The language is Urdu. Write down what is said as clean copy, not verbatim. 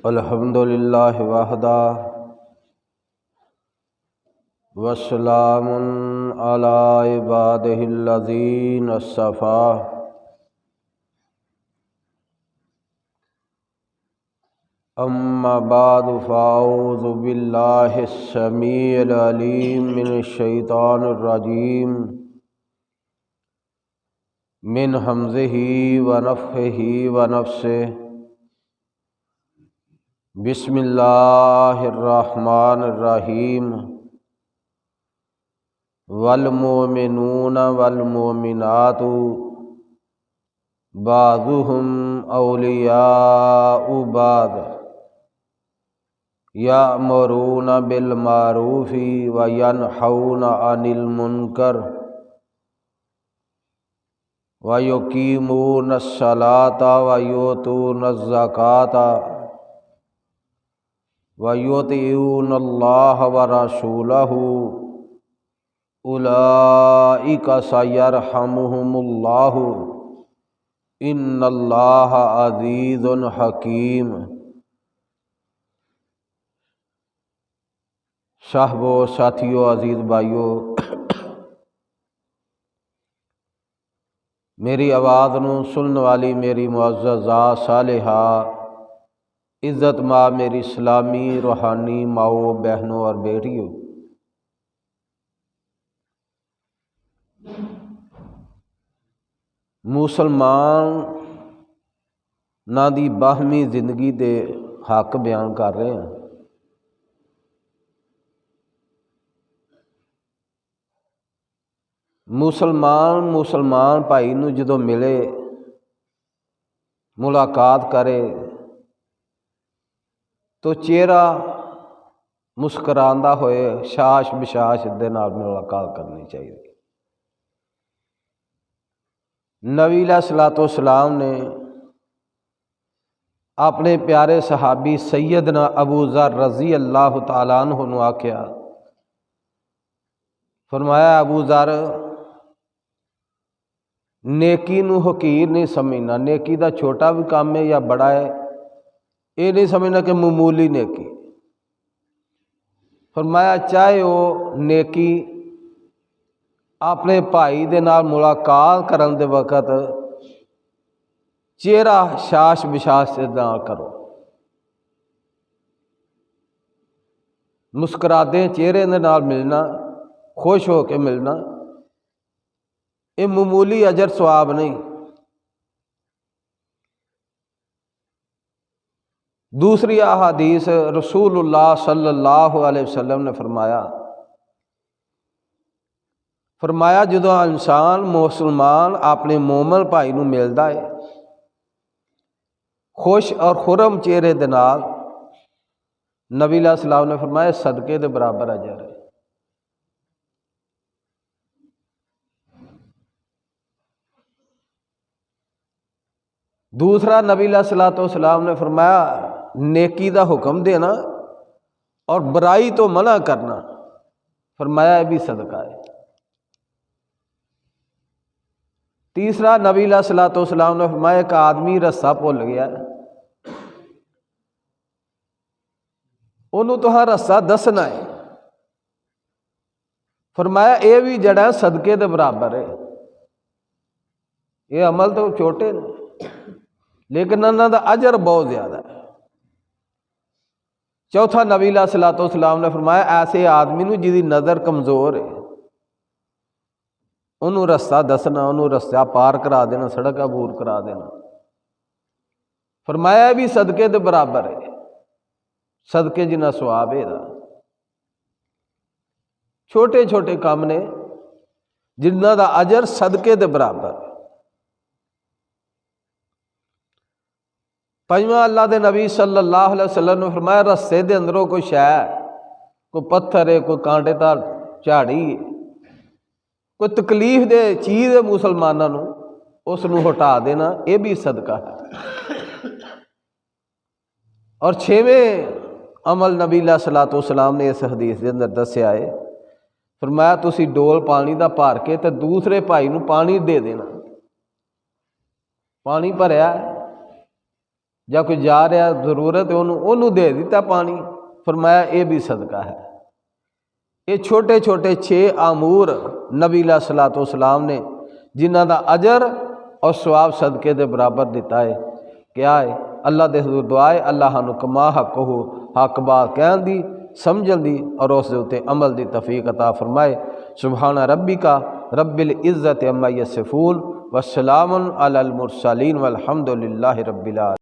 الحمد للہ وحدہ وسلام علی عبادہ الذین اصطفیٰ اما بعد فاعوذ باللہ السمیع العلیم من الشیطان الرجیم من ہمزہ ونفخہ ونفثہ بسم اللہ الرحمن الرحیم والمؤمنون والمؤمنات بعضهم اولیاء بعض یأمرون بالمعروف وینہون عن المنکر ویقیمون الصلاۃ ویؤتون الزکاۃ وَيُطِيعُونَ اللَّهَ وَرَسُولَهُ أُولَئِكَ سَيَرْحَمُهُمُ اللَّهُ إِنَّ اللَّهَ عَزِيزٌ حَكِيمٌ۔ صاحبو، ساتھیو، عزیز بھائیو، میری آواز نو سننے والی میری معززہ صالحہ عزت ماں میری اسلامی روحانی ماؤ بہنوں اور بیٹیوں، مسلمان نا دی باہمی زندگی دے حق بیان کر رہے ہیں۔ مسلمان بھائی نو جدوں ملے، ملاقات کرے تو چہرہ مسکراندا ہوئے شاش بشاش دے نال ملاقات کرنی چاہیے۔ نبی علیہ الصلوۃ والسلام نے اپنے پیارے صحابی سیدنا ابو ذر رضی اللہ تعالیٰ عنہ نو آکھیا، فرمایا ابو ذر، نیکی نو حقیر نہیں سمجھنا، نیکی دا چھوٹا بھی کام ہے یا بڑا ہے، یہ نہیں سمجھنا کہ معمولی نیکی۔ فرمایا چاہے وہ نیکی اپنے بھائی دے نال ملاقات کرن دے وقت چہرہ شاش بشاش سے نہ کرو، مسکرادے چہرے دے نال ملنا، خوش ہو کے ملنا، یہ معمولی اجر ثواب نہیں۔ دوسری احادیث رسول اللہ صلی اللہ علیہ وسلم نے فرمایا جدو انسان مسلمان اپنے مومن بھائی نو ملدا ہے خوش اور خرم چہرے دے نال، نبی علیہ السلام نے فرمایا صدقے دے برابر اجر ہے۔ دوسرا نبی علیہ الصلوۃ والسلام نے فرمایا نیکی دا حکم دینا اور برائی تو منع کرنا، فرمایا یہ بھی صدقہ ہے۔ تیسرا نبی علیہ الصلوۃ والسلام نے فرمایا ایک آدمی رستہ بھول گیا ہے، انہوں تو ہاں رستہ دسنا ہے، فرمایا یہ بھی جڑا ہے صدقے دے برابر ہے۔ یہ عمل تو چھوٹے نے لیکن انہوں دا اجر بہت زیادہ ہے۔ چوتھا نبی علیہ الصلوۃ والسلام نے فرمایا ایسے آدمی نو جی نظر کمزور ہے، انہوں رستہ دسنا، انہوں رستہ پار کرا دینا، سڑک عبور کرا دینا، فرمایا بھی صدقے دے برابر ہے، صدقے جنہ ثواب ہے۔ چھوٹے چھوٹے کام نے جنہ دا اجر صدقے دے برابر۔ پنجواں اللہ دے نبی صلی اللہ علیہ وسلم نے فرمایا رستے دے اندروں کوئی شے، کوئی پتھر ہے، کوئی کانٹے دار جھاڑی ہے، کوئی تکلیف دے چیز ہے مسلمانوں نو، اس نو ہٹا دینا، یہ بھی صدقہ ہے۔ اور چھویں عمل نبی علیہ الصلوۃ والسلام نے اس حدیث کے اندر دسیا ہے، فرمایا تسی ڈول پانی دا بھر کے تے دوسرے بھائی نو پانی دے دینا، پانی بھریا ਜਾਂ ਕੋਈ ਜਾ ਰਿਹਾ ضرورت ہے ਉਹਨੂੰ ਦੇ ਦਿੱਤਾ ਪਾਣੀ, فرمایا یہ بھی صدقہ ہے۔ یہ چھوٹے چھوٹے 6 امور نبی علیہ الصلوۃ والسلام نے جنہاں دا اجر اور ثواب صدقے دے برابر دیتا ہے۔ کیا ہے؟ اللہ دے حضور دعائے اللہ ہانوں کما حق ہو حق بات کہن دی، سمجھن دی اور اس دے اتے عمل دی توفیق عطا فرمائے۔ سبحان ربک رب العزت عما یصفون والسلام علی المرسلین والحمد للہ رب العالمین۔